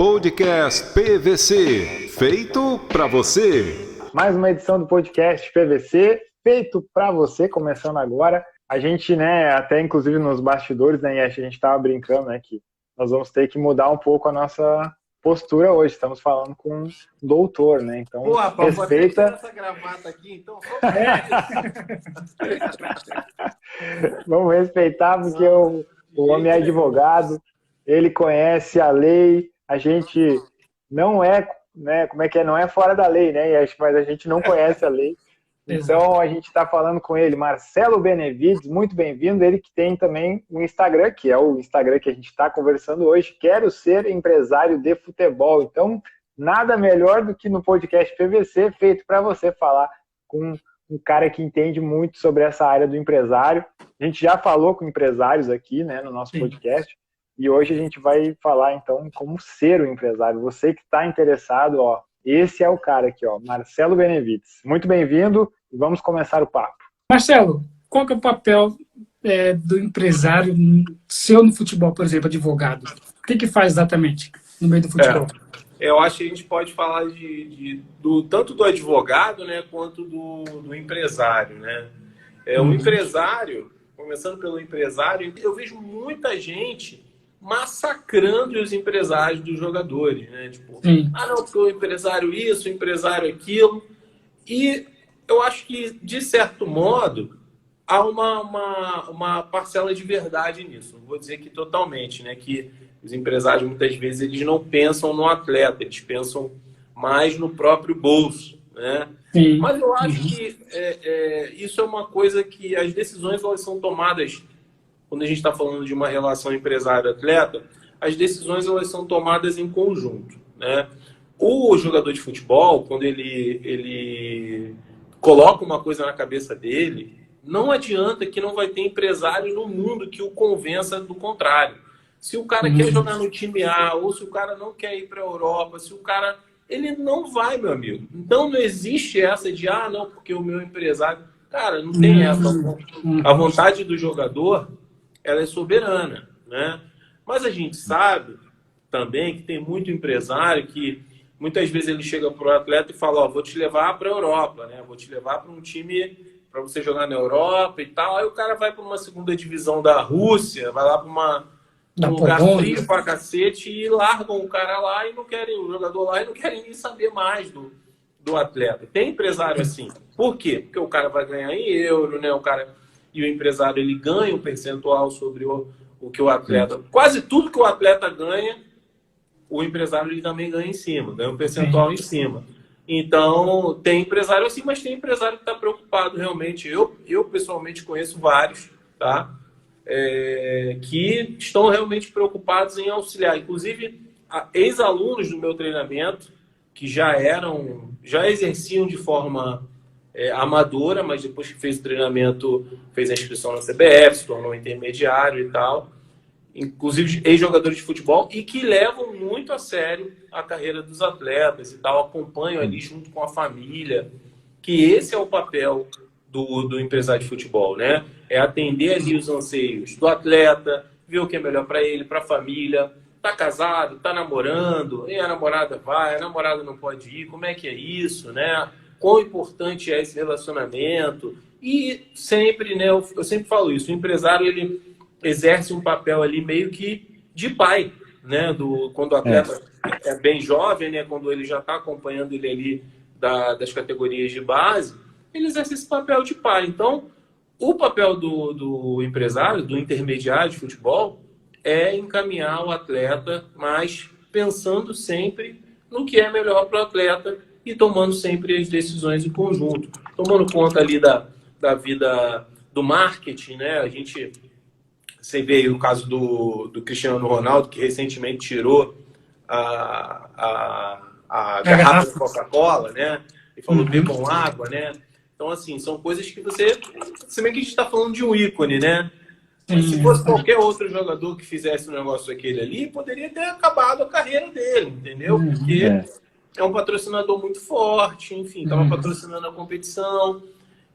Podcast PVC, feito para você. Mais uma edição do Podcast PVC, feito para você, começando agora. A gente, até inclusive nos bastidores, a gente estava brincando, que nós vamos ter que mudar um pouco a nossa postura hoje. Estamos falando com um doutor, Então, pô, rapaz, respeita... vou essa gravata aqui, então só Vamos respeitar, porque o homem é advogado, ele conhece a lei, a gente não é, não é fora da lei, mas a gente não conhece a lei. Então, a gente está falando com ele, Marcelo Benevides, muito bem-vindo. Ele que tem também um Instagram, que é o Instagram que a gente está conversando hoje, Quero Ser Empresário de Futebol. Então, nada melhor do que no podcast PVC, feito para você falar com um cara que entende muito sobre essa área do empresário. A gente já falou com empresários aqui, no nosso podcast, e hoje a gente vai falar, então, como ser o empresário. Você que está interessado, esse é o cara aqui, Marcelo Benevides. Muito bem-vindo e vamos começar o papo. Marcelo, qual que é o papel do empresário seu no futebol, por exemplo, advogado? O que faz exatamente no meio do futebol? Eu acho que a gente pode falar tanto do advogado, quanto do empresário, O empresário, começando pelo empresário, eu vejo muita gente massacrando os empresários dos jogadores, não, porque o empresário isso, o empresário aquilo. E eu acho que, de certo modo, há uma parcela de verdade nisso. Não vou dizer que totalmente, que os empresários, muitas vezes, eles não pensam no atleta, eles pensam mais no próprio bolso, Mas eu acho que isso é uma coisa que as decisões elas são tomadas, quando a gente está falando de uma relação empresário-atleta, as decisões elas são tomadas em conjunto, O jogador de futebol, quando ele coloca uma coisa na cabeça dele, não adianta que não vai ter empresário no mundo que o convença do contrário. Se o cara quer jogar no time A, ou se o cara não quer ir para a Europa, ele não vai, meu amigo. Então não existe essa de, não, porque o meu empresário... Cara, não tem essa. A vontade do jogador, ela é soberana, Mas a gente sabe também que tem muito empresário que muitas vezes ele chega para o atleta e fala, vou te levar para a Europa, Vou te levar para um time para você jogar na Europa e tal. Aí o cara vai para uma segunda divisão da Rússia, vai lá para um lugar frio pra cacete e largam o cara lá e não querem, o jogador lá e não querem nem saber mais do atleta. Tem empresário assim. Por quê? Porque o cara vai ganhar em euro, E o empresário ele ganha um percentual sobre o que o atleta... Quase tudo que o atleta ganha, o empresário ele também ganha em cima, ganha um percentual em cima. Então, tem empresário assim, mas tem empresário que está preocupado realmente. Eu pessoalmente conheço vários, que estão realmente preocupados em auxiliar. Inclusive, ex-alunos do meu treinamento, que já exerciam de forma amadora, mas depois que fez o treinamento, fez a inscrição na CBF, se tornou intermediário e tal. Inclusive ex-jogadores de futebol e que levam muito a sério a carreira dos atletas e tal, acompanham ali junto com a família, que esse é o papel do empresário de futebol, É atender ali os anseios do atleta, ver o que é melhor para ele, para a família, tá casado, tá namorando, e a namorada vai, a namorada não pode ir, como é que é isso, Quão importante é esse relacionamento? E sempre, eu sempre falo isso, o empresário ele exerce um papel ali meio que de pai, quando o atleta é bem jovem, quando ele já está acompanhando ele ali das categorias de base, ele exerce esse papel de pai. Então, o papel do empresário, do intermediário de futebol, é encaminhar o atleta, mas pensando sempre no que é melhor para o atleta e tomando sempre as decisões em conjunto. Tomando conta ali da vida do marketing, Você vê aí o caso do Cristiano Ronaldo, que recentemente tirou a garrafa de Coca-Cola, E falou bebam água, Então, assim, são coisas que você vê que a gente está falando de um ícone, Mas se fosse qualquer outro jogador que fizesse um negócio daquele ali, poderia ter acabado a carreira dele, entendeu? Porque é um patrocinador muito forte, enfim, estava patrocinando a competição.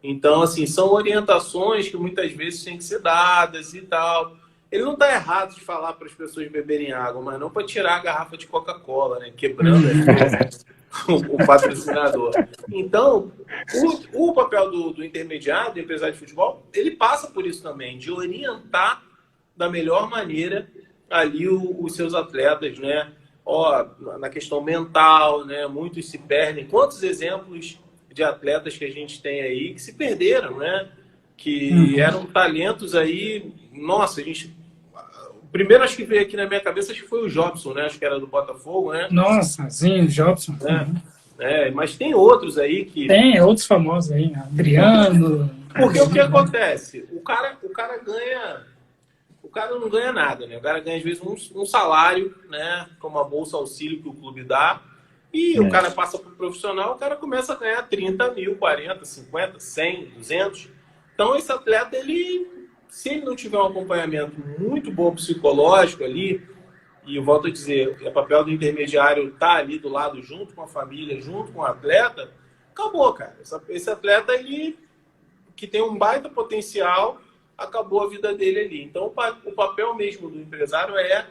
Então, assim, são orientações que muitas vezes têm que ser dadas e tal. ele não está errado de falar para as pessoas beberem água, mas não para tirar a garrafa de Coca-Cola, né? Quebrando o patrocinador. Então, o papel do intermediário, do empresário de futebol, ele passa por isso também, de orientar da melhor maneira ali os seus atletas, né? Na questão mental, né? Muitos se perdem. Quantos exemplos de atletas que a gente tem aí que se perderam, né? Que eram talentos aí... Nossa, o primeiro acho que veio aqui na minha cabeça acho que foi o Jobson, né? Acho que era do Botafogo, né? Nossa, sim, o Jobson. Mas tem outros aí que... Tem outros famosos aí, Adriano... Porque o que acontece? O cara ganha... O cara não ganha nada, né? O cara ganha, às vezes, um salário, né? Como a bolsa auxílio que o clube dá. E o cara passa para o profissional, o cara começa a ganhar 30 mil, 40, 50, 100, 200. Então, esse atleta, se ele não tiver um acompanhamento muito bom psicológico ali, e eu volto a dizer, o papel do intermediário tá ali do lado, junto com a família, junto com o atleta, acabou, cara. Esse atleta, ele que tem um baita potencial, acabou a vida dele ali. Então, o papel mesmo do empresário é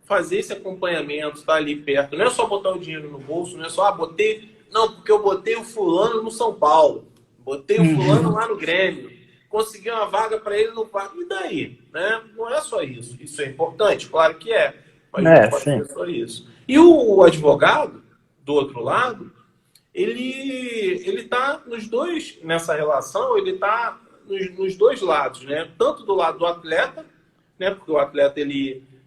fazer esse acompanhamento, estar ali perto. Não é só botar o dinheiro no bolso, não é só, porque eu botei o fulano no São Paulo, botei o fulano lá no Grêmio, consegui uma vaga para ele no Parque. E daí? Né? Não é só isso. Isso é importante, claro que é, mas não pode ser só isso. E o advogado, do outro lado, ele está nessa relação, ele está nos dois lados, né? Tanto do lado do atleta, né? Porque o atleta,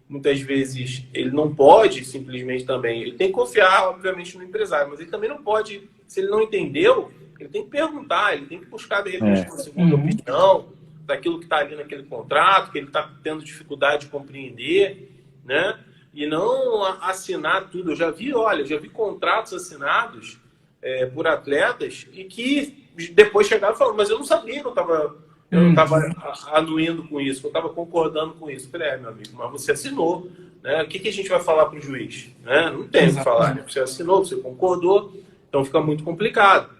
muitas vezes, ele não pode simplesmente também, ele tem que confiar, obviamente, no empresário, mas ele também não pode, se ele não entendeu, ele tem que perguntar, ele tem que buscar, de repente, uma segunda opinião daquilo que está ali naquele contrato, que ele está tendo dificuldade de compreender, né? E não assinar tudo. Eu já vi contratos assinados por atletas e que depois chegaram e falaram, mas eu não sabia que eu não estava anuindo com isso, que eu estava concordando com isso. Eu falei, meu amigo, mas você assinou, né? O que a gente vai falar para o juiz? Né? Não tem o que falar, né? Você assinou, você concordou, então fica muito complicado.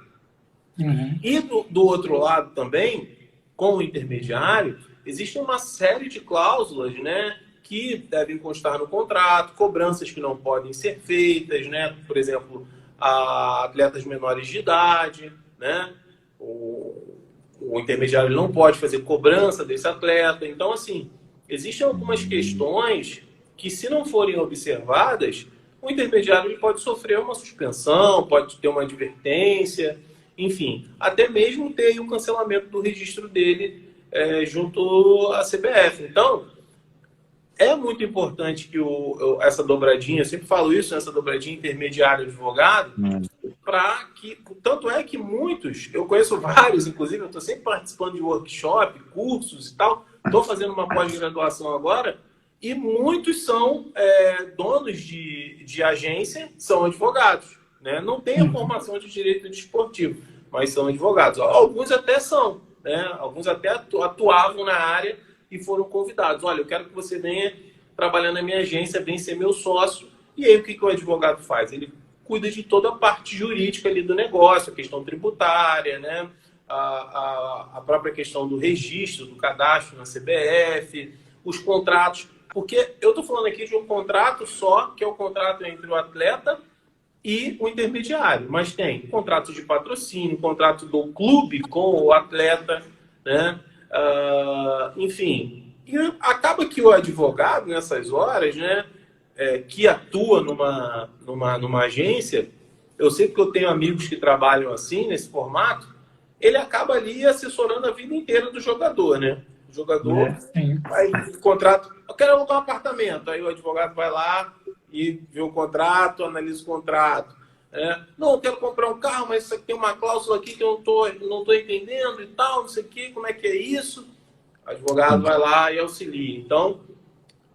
E do outro lado também, com o intermediário, existe uma série de cláusulas, né, que devem constar no contrato, cobranças que não podem ser feitas, né? Por exemplo, a atletas menores de idade, né? O intermediário não pode fazer cobrança desse atleta. Então, assim, existem algumas questões que, se não forem observadas, o intermediário ele pode sofrer uma suspensão, pode ter uma advertência, enfim, até mesmo ter o cancelamento do registro dele junto à CBF. Então, é muito importante que essa dobradinha, eu sempre falo isso, essa dobradinha intermediário-advogado, para que, tanto é que muitos, eu conheço vários, inclusive, eu estou sempre participando de workshop, cursos e tal, estou fazendo uma pós-graduação agora, e muitos são donos de agência, são advogados, né? Não têm a formação de direito desportivo, mas são advogados. Alguns até são, né? Alguns até atuavam na área e foram convidados. Olha, eu quero que você venha trabalhar na minha agência, venha ser meu sócio. E aí o que o advogado faz? Ele cuida de toda a parte jurídica ali do negócio, a questão tributária, né? A própria questão do registro, do cadastro na CBF, os contratos. Porque eu estou falando aqui de um contrato só, que é o contrato entre o atleta e o intermediário. Mas tem contrato de patrocínio, contrato do clube com o atleta, né? Enfim. E acaba que o advogado, nessas horas, né? Que atua numa agência, eu sei que eu tenho amigos que trabalham assim, nesse formato, ele acaba ali assessorando a vida inteira do jogador, né? O jogador vai contrato, eu quero alugar um apartamento, aí o advogado vai lá e vê o contrato, analisa o contrato. Não, eu quero comprar um carro, mas isso aqui tem uma cláusula aqui que eu não tô entendendo e tal, não sei o que, como é que é isso? O advogado vai lá e auxilia. Então,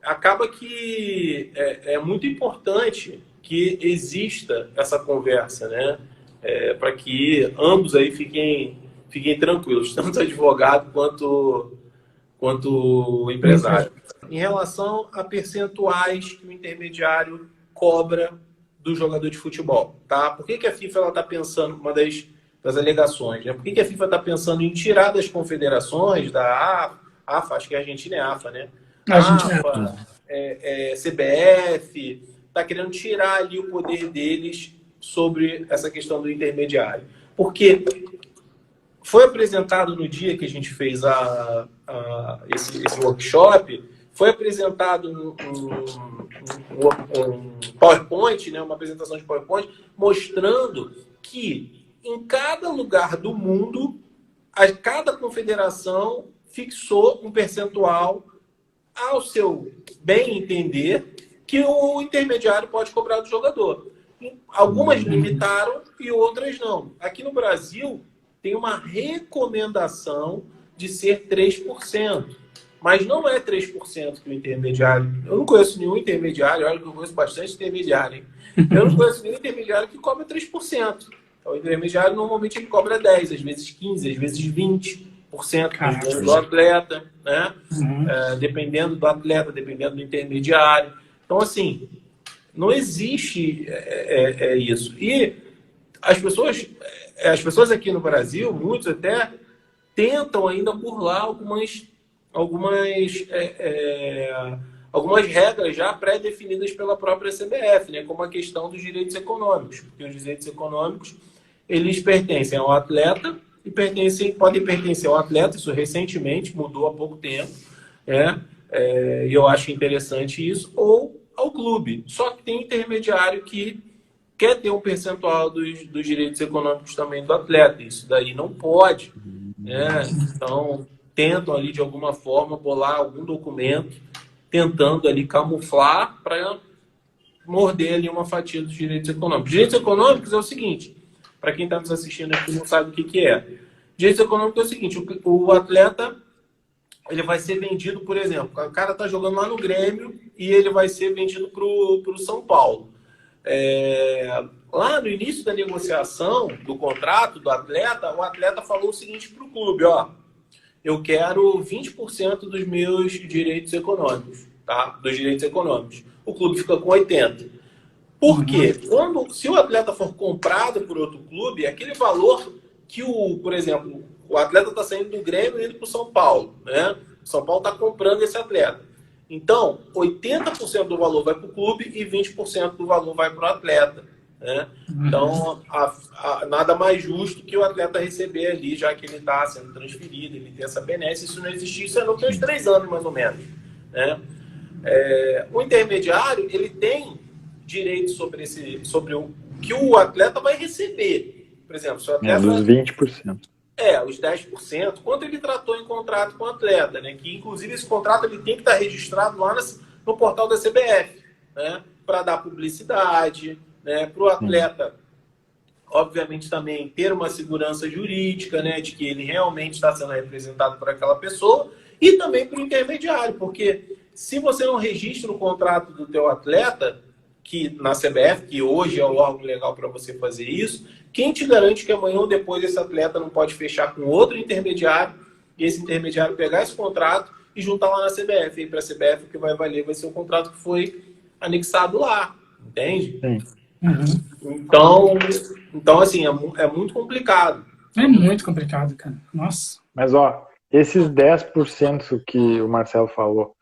acaba que é muito importante que exista essa conversa, né? Para que ambos aí fiquem tranquilos, tanto o advogado quanto o empresário. Em relação a percentuais que o intermediário cobra do jogador de futebol, tá? Por que a FIFA está pensando, uma das alegações, né? Por que a FIFA está pensando em tirar das confederações, da AFA, acho que a Argentina é AFA, né? APA, CBF, está querendo tirar ali o poder deles sobre essa questão do intermediário. Porque foi apresentado no dia que a gente fez esse workshop, foi apresentado um PowerPoint, né, uma apresentação de PowerPoint, mostrando que em cada lugar do mundo, cada confederação fixou um percentual ao seu bem entender que o intermediário pode cobrar do jogador. Algumas limitaram e outras não. Aqui no Brasil, tem uma recomendação de ser 3%. Mas não é 3% que o intermediário... Eu não conheço nenhum intermediário, olha que eu conheço bastante intermediário, hein? Eu não conheço nenhum intermediário que cobra 3%. Então, o intermediário, normalmente, ele cobra 10%, às vezes 15%, às vezes 20%, dependendo do atleta, né? Dependendo do atleta, dependendo do intermediário. Então, assim, não existe isso. E as pessoas aqui no Brasil, muitos até, tentam ainda burlar algumas regras já pré-definidas pela própria CBF, né? Como a questão dos direitos econômicos. Porque os direitos econômicos, eles pertencem ao atleta e podem pertencer ao atleta, isso recentemente mudou há pouco tempo, e eu acho interessante isso, ou ao clube. Só que tem intermediário que quer ter um percentual dos direitos econômicos também do atleta. Isso daí não pode, né? Então, tentam ali, de alguma forma, bolar algum documento, tentando ali camuflar para morder ali uma fatia dos direitos econômicos. Direitos econômicos é o seguinte, para quem está nos assistindo aqui e não sabe o que é. Direitos econômicos é o seguinte, o atleta, ele vai ser vendido, por exemplo, o cara está jogando lá no Grêmio e ele vai ser vendido para o São Paulo. Lá no início da negociação do contrato do atleta, o atleta falou o seguinte para o clube, eu quero 20% dos meus direitos econômicos, tá? Dos direitos econômicos. O clube fica com 80%. Por quê? Se o atleta for comprado por outro clube, aquele valor que por exemplo, o atleta está saindo do Grêmio e indo para o São Paulo, né? O São Paulo está comprando esse atleta. Então, 80% do valor vai para o clube e 20% do valor vai para o atleta, né? Então, nada mais justo que o atleta receber ali, já que ele está sendo transferido, ele tem essa benesse. Isso não existia, isso não tem uns 3 anos, mais ou menos, né? O intermediário, ele tem direito sobre o que o atleta vai receber. Por exemplo, se o atleta... dos 20%. Os 10%, quanto ele tratou em contrato com o atleta, né? Que, inclusive, esse contrato ele tem que estar registrado lá no portal da CBF, né? Para dar publicidade, né? Para o atleta, obviamente, também ter uma segurança jurídica, né? De que ele realmente está sendo representado por aquela pessoa, e também para o intermediário, porque se você não registra o contrato do teu atleta, que na CBF, que hoje é o órgão legal para você fazer isso, quem te garante que amanhã ou depois esse atleta não pode fechar com outro intermediário e esse intermediário pegar esse contrato e juntar lá na CBF? E para a CBF o que vai valer vai ser o contrato que foi anexado lá, entende? Sim. Então assim, é muito complicado. É muito complicado, cara. Nossa. Mas, esses 10% que o Marcelo falou,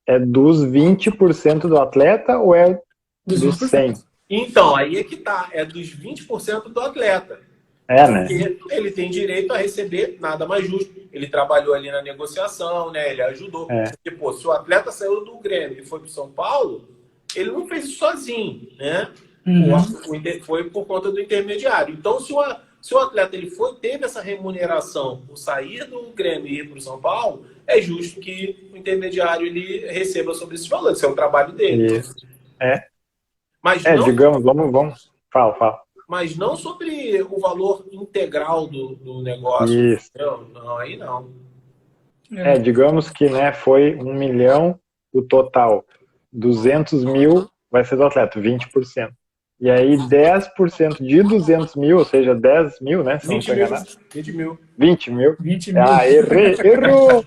é dos 20% do atleta ou é dos 100%? Então, aí é que tá. É dos 20% do atleta. Né? Porque ele tem direito a receber nada mais justo. Ele trabalhou ali na negociação, né? Ele ajudou. Porque, se o atleta saiu do Grêmio e foi pro São Paulo, ele não fez isso sozinho, né? Foi por conta do intermediário. Então, se o atleta teve essa remuneração por sair do Grêmio e ir pro São Paulo, é justo que o intermediário ele receba sobre esse valor. Esse é o trabalho dele. Isso. Mas digamos, vamos. Fala. Mas não sobre o valor integral do negócio. Isso. Não, aí não. Digamos que, né, foi 1 milhão o total. 200 mil vai ser do atleta, 20%. E aí 10% de 200 mil, ou seja, 10 mil, né? Se 20 não mil. enganado. 20 mil. 20 mil. 20 mil. Errou!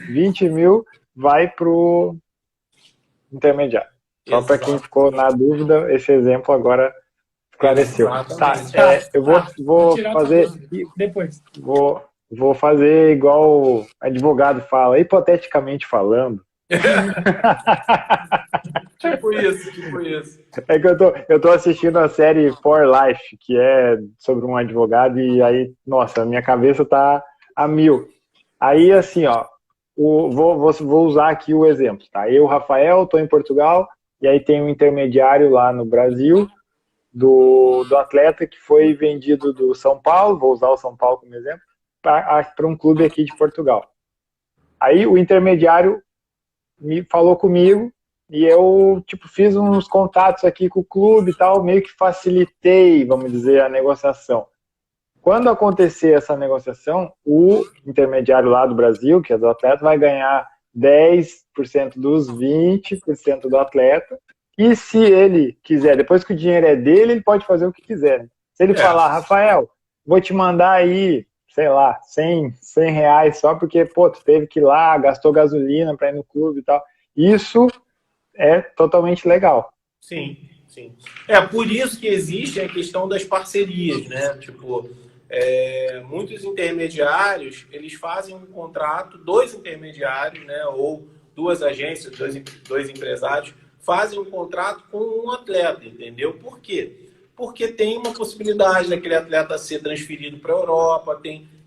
20 mil vai pro intermediário. Só para quem ficou na dúvida, esse exemplo agora esclareceu. Eu vou fazer... Depois. Vou fazer igual o advogado fala, hipoteticamente falando, Tipo isso, tipo isso. É que eu tô assistindo a série For Life, que é sobre um advogado, e aí, nossa, a minha cabeça tá a mil. Aí, assim, ó, vou usar aqui o exemplo, tá? Eu, Rafael, tô em Portugal, e aí tem um intermediário lá no Brasil, do atleta que foi vendido do São Paulo, vou usar o São Paulo como exemplo, para um clube aqui de Portugal. Aí o intermediário me falou comigo e eu tipo fiz uns contatos aqui com o clube e tal, meio que facilitei, vamos dizer, a negociação. Quando acontecer essa negociação, o intermediário lá do Brasil, que é do atleta, vai ganhar 10% dos 20% do atleta. E se ele quiser, depois que o dinheiro é dele, ele pode fazer o que quiser. Né? Se ele falar, Rafael, vou te mandar aí, sei lá, 100 reais só porque, pô, tu teve que ir lá, gastou gasolina para ir no clube e tal. Isso é totalmente legal. Sim, sim. É por isso que existe a questão das parcerias, né? Tipo, muitos intermediários, eles fazem um contrato, dois intermediários, né? Ou duas agências, dois empresários, fazem um contrato com um atleta, entendeu? Por quê? Porque tem uma possibilidade daquele atleta ser transferido para a Europa,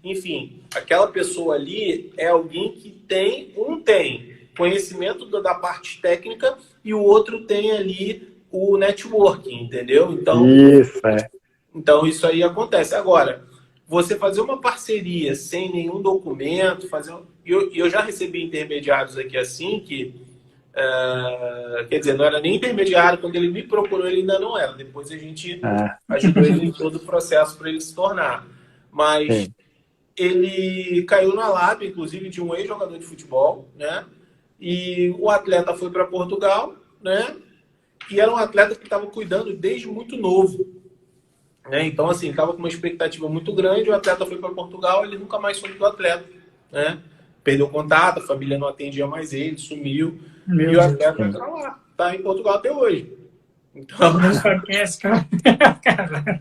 enfim, aquela pessoa ali é alguém que tem conhecimento da parte técnica e o outro tem ali o networking, entendeu? Então isso aí acontece. Agora, você fazer uma parceria sem nenhum documento, eu já recebi intermediários aqui assim que quer dizer, não era nem intermediário, quando ele me procurou, ele ainda não era. Depois a gente ajudou ele em todo o processo para ele se tornar. Mas ele caiu na lábia, inclusive, de um ex-jogador de futebol, né? E o atleta foi para Portugal, né? E era um atleta que estava cuidando desde muito novo. Né? Então, assim, estava com uma expectativa muito grande, o atleta foi para Portugal, ele nunca mais soube do atleta, né? Perdeu contato, a família não atendia mais ele, sumiu. E o atleta tá lá, tá em Portugal até hoje. Então,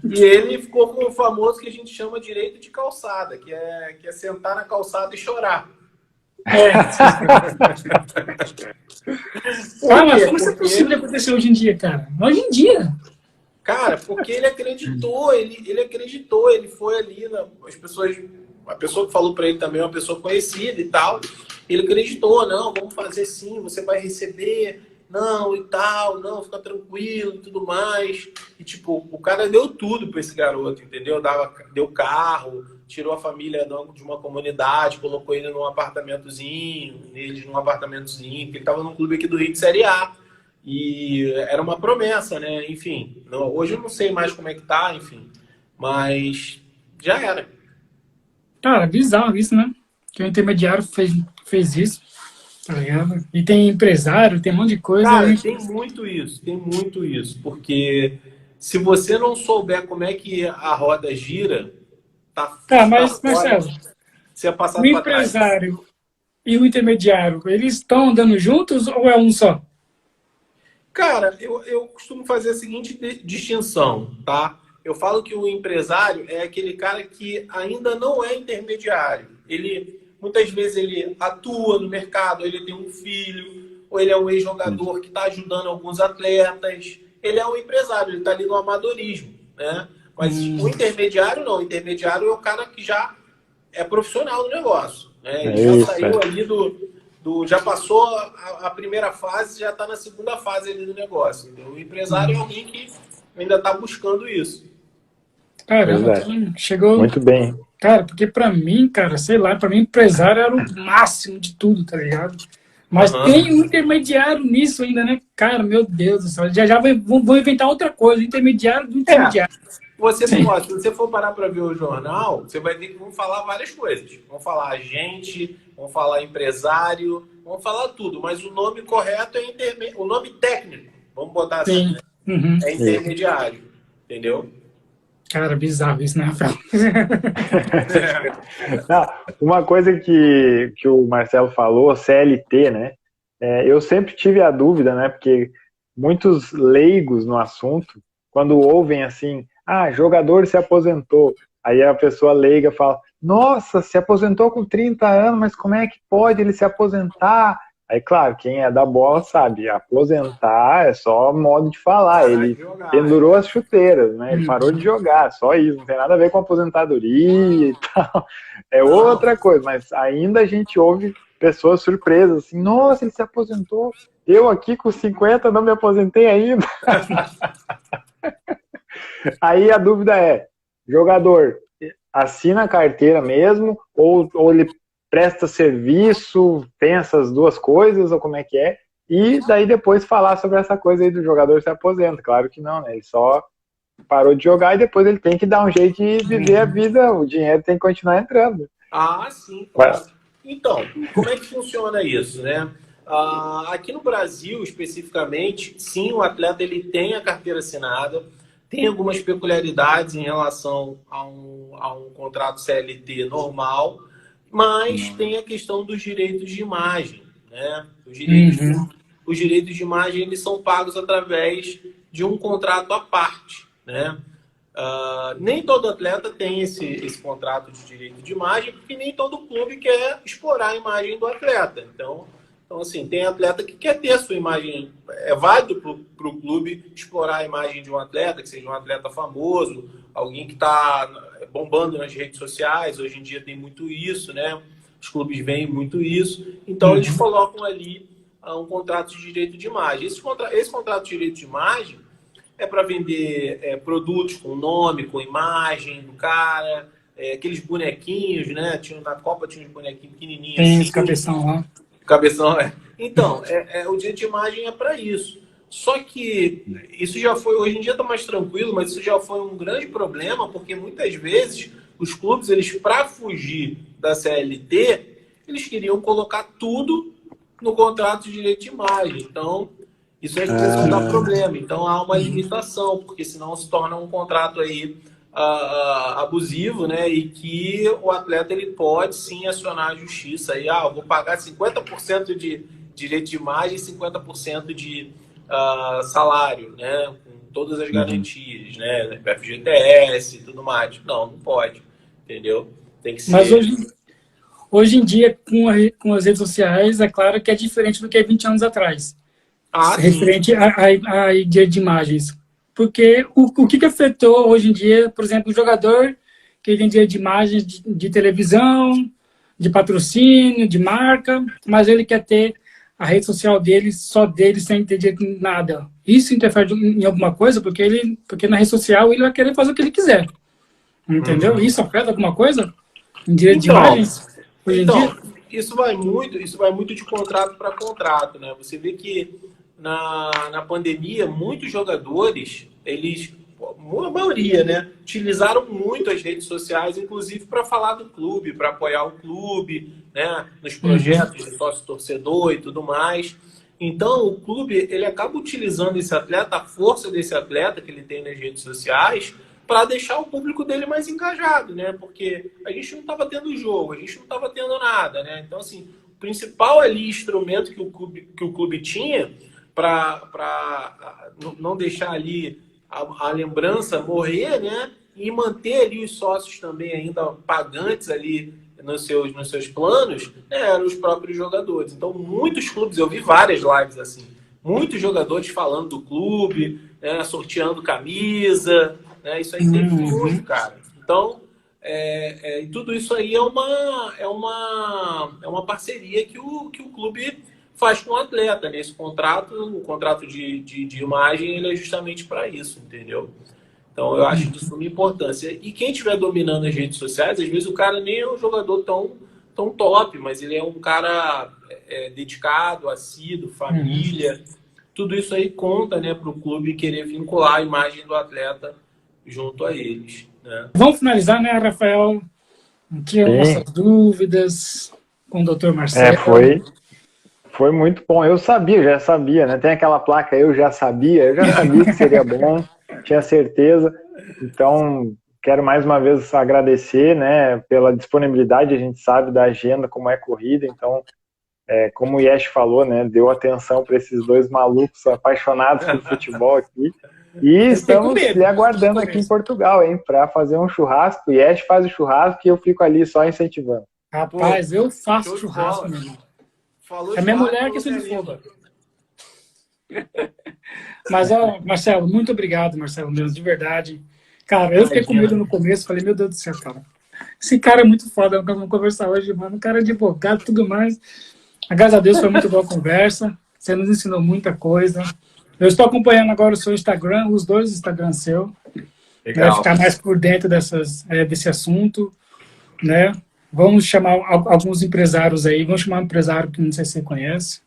e ele ficou com o famoso que a gente chama direito de calçada, que é sentar na calçada e chorar. Mas como isso é possível de acontecer hoje em dia, cara? Hoje em dia. Cara, porque ele acreditou, ele foi ali, a pessoa que falou para ele também é uma pessoa conhecida e tal, ele acreditou, não, vamos fazer sim, você vai receber, não, e tal, não, fica tranquilo e tudo mais. E tipo, o cara deu tudo para esse garoto, entendeu? Deu carro, tirou a família de uma comunidade, colocou ele num apartamentozinho, porque ele tava num clube aqui do Rio de Série A. E era uma promessa, né? Enfim, hoje eu não sei mais como é que tá, enfim. Mas já era. Cara, bizarro isso, né? Que o intermediário fez isso, tá ligado? E tem empresário, tem um monte de coisa. Cara, tem muito isso. Porque se você não souber como é que a roda gira, mas, Marcelo, o empresário e o intermediário, eles estão andando juntos ou é um só? Cara, eu costumo fazer a seguinte distinção, tá? Eu falo que o empresário é aquele cara que ainda não é intermediário. Muitas vezes ele atua no mercado, ele tem um filho, ou ele é um ex-jogador que está ajudando alguns atletas. Ele é um empresário, ele está ali no amadorismo, né? Mas o intermediário não. O intermediário é o cara que já é profissional do negócio, né? Ele já saiu ali já passou a primeira fase, já está na segunda fase ali do negócio. Então, o empresário é alguém que ainda está buscando isso. Caramba, chegou... Muito bem. Cara, porque pra mim, cara, sei lá, pra mim empresário era o máximo de tudo, tá ligado? Mas tem um intermediário nisso ainda, né? Cara, meu Deus do céu, já vão inventar outra coisa, intermediário do intermediário. Se você for parar para ver o jornal, você vai ver que vão falar várias coisas. Vão falar agente, vão falar empresário, vão falar tudo. Mas o nome correto é o nome técnico, vamos botar assim, né? É intermediário, entendeu? Cara, bizarro isso, né, Rafael? Não, uma coisa que o Marcelo falou, CLT, né? Eu sempre tive a dúvida, né? Porque muitos leigos no assunto, quando ouvem assim, jogador se aposentou, aí a pessoa leiga fala, nossa, se aposentou com 30 anos, mas como é que pode ele se aposentar? Aí, claro, quem é da bola sabe, aposentar é só modo de falar. Ele pendurou as chuteiras, né? Ele parou de jogar, só isso. Não tem nada a ver com aposentadoria e tal. É outra coisa, mas ainda a gente ouve pessoas surpresas, assim, nossa, ele se aposentou. Eu aqui com 50 não me aposentei ainda. Aí a dúvida é, jogador assina a carteira mesmo ou ele presta serviço, tem essas duas coisas, ou como é que é? E daí depois falar sobre essa coisa aí do jogador se aposenta. Claro que não, né? Ele só parou de jogar e depois ele tem que dar um jeito de viver a vida, o dinheiro tem que continuar entrando. Ah, sim, claro. Então, como é que funciona isso, né? Aqui no Brasil, especificamente, sim, o atleta ele tem a carteira assinada, tem algumas peculiaridades em relação a um contrato CLT normal, mas tem a questão dos direitos de imagem, né? Os direitos de imagem eles são pagos através de um contrato à parte, né? Nem todo atleta tem esse contrato de direito de imagem, porque nem todo clube quer explorar a imagem do atleta. Então assim, tem atleta que quer ter a sua imagem. É válido para o clube explorar a imagem de um atleta, que seja um atleta famoso, alguém que está bombando nas redes sociais. Hoje em dia tem muito isso, né? Os clubes veem muito isso. Então, eles colocam ali um contrato de direito de imagem. Esse contrato de direito de imagem é para vender produtos com nome, com imagem do cara, aqueles bonequinhos, né? Na Copa tinha uns bonequinhos pequenininhos. Tem esse cabeção lá. Cabeção, Então, o direito de imagem é para isso. Só que isso já foi, hoje em dia está mais tranquilo, mas isso já foi um grande problema, porque muitas vezes os clubes, eles para fugir da CLT, eles queriam colocar tudo no contrato de direito de imagem. Então, isso às vezes não dá problema. Então, há uma limitação, porque senão se torna um contrato aí abusivo, né? E que o atleta ele pode sim acionar a justiça aí, eu vou pagar 50% de direito de imagem e 50% de salário, né? Com todas as garantias, né? FGTS e tudo mais. Não pode, entendeu? Tem que ser. Mas hoje em dia, com as redes sociais, é claro que é diferente do que 20 anos atrás. Referente a direito de imagens. Porque o que afetou hoje em dia, por exemplo, o jogador que tem direito de imagens de televisão, de patrocínio, de marca, mas ele quer ter a rede social dele, só dele, sem ter direito em nada. Isso interfere em alguma coisa, porque na rede social ele vai querer fazer o que ele quiser. Entendeu? Isso afeta alguma coisa em direito de imagens hoje em dia? Isso vai muito de contrato para contrato, né? Você vê que na pandemia, muitos jogadores, a maioria, né, utilizaram muito as redes sociais, inclusive para falar do clube, para apoiar o clube, né, nos projetos de sócio-torcedor e tudo mais. Então, o clube ele acaba utilizando esse atleta, a força desse atleta que ele tem nas redes sociais, para deixar o público dele mais engajado, né? Porque a gente não estava tendo jogo, a gente não estava tendo nada, né? Então, assim, o principal ali instrumento que o clube tinha para não deixar ali a lembrança morrer, né? E manter ali os sócios também ainda pagantes ali nos seus planos, eram os próprios jogadores. Então, muitos clubes, eu vi várias lives assim, muitos jogadores falando do clube, né, sorteando camisa, né? Isso aí tem muito, cara. Então, e tudo isso aí é uma parceria que o clube faz com o atleta, né? O contrato de imagem, ele é justamente para isso, entendeu? Então, eu acho de suma importância. E quem estiver dominando as redes sociais, às vezes o cara nem é um jogador tão top, mas ele é um cara dedicado, assíduo, família. Tudo isso aí conta, né, para o clube querer vincular a imagem do atleta junto a eles, né? Vamos finalizar, né, Rafael? Tinha nossas dúvidas com o Dr. Marcelo. Foi muito bom. Eu já sabia, né? Tem aquela placa, eu já sabia que seria bom, tinha certeza. Então, quero mais uma vez agradecer, né, pela disponibilidade. A gente sabe da agenda, como é corrida. Então, como o Yesh falou, né, deu atenção para esses dois malucos apaixonados por futebol aqui. E estamos lhe aguardando aqui em Portugal, hein, para fazer um churrasco. O Yesh faz o churrasco e eu fico ali só incentivando. Rapaz, eu faço churrasco, meu irmão. Falou É minha de mulher lado, que é falou xenofóbica. Mas, ó, Marcelo, muito obrigado, Marcelo, mesmo, de verdade. Cara, eu fiquei com medo no começo, falei, meu Deus do céu, cara. Esse cara é muito foda, vamos conversar hoje, mano. Um cara é advogado e tudo mais. Graças a Deus foi muito boa a conversa. Você nos ensinou muita coisa. Eu estou acompanhando agora o seu Instagram, os dois Instagrams seu. Né, ficar mais por dentro desse assunto, né? Vamos chamar alguns empresários aí, vamos chamar um empresário que não sei se você conhece,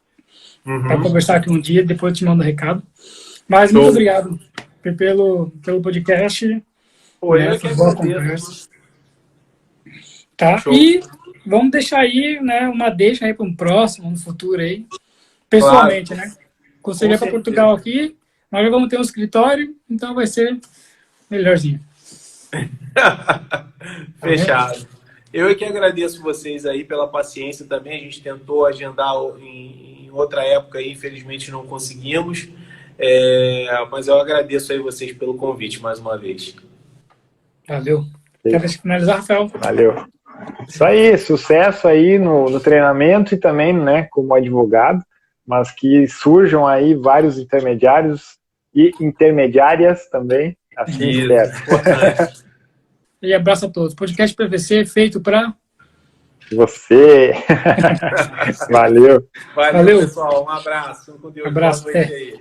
para conversar aqui um dia, depois eu te mando um recado. Mas muito obrigado pelo podcast. Pô, né, eu que boa agradeço. conversa. Tá? Show. E vamos deixar aí, né, uma deixa aí para um próximo, no futuro aí, pessoalmente, Claro. né? Consegui para Portugal aqui, nós já vamos ter um escritório, então vai ser melhorzinho. Fechado. Eu é que agradeço vocês aí pela paciência também. A gente tentou agendar em outra época e infelizmente não conseguimos. Mas eu agradeço aí vocês pelo convite mais uma vez. Valeu. Quer finalizar, Rafael? Valeu. Isso aí, sucesso aí no treinamento e também, né, como advogado, mas que surjam aí vários intermediários e intermediárias também, assim espero. E abraço a todos. Podcast PVC feito para você. Valeu. Valeu, pessoal. Um abraço. Com Deus. Abraço. Boa noite aí.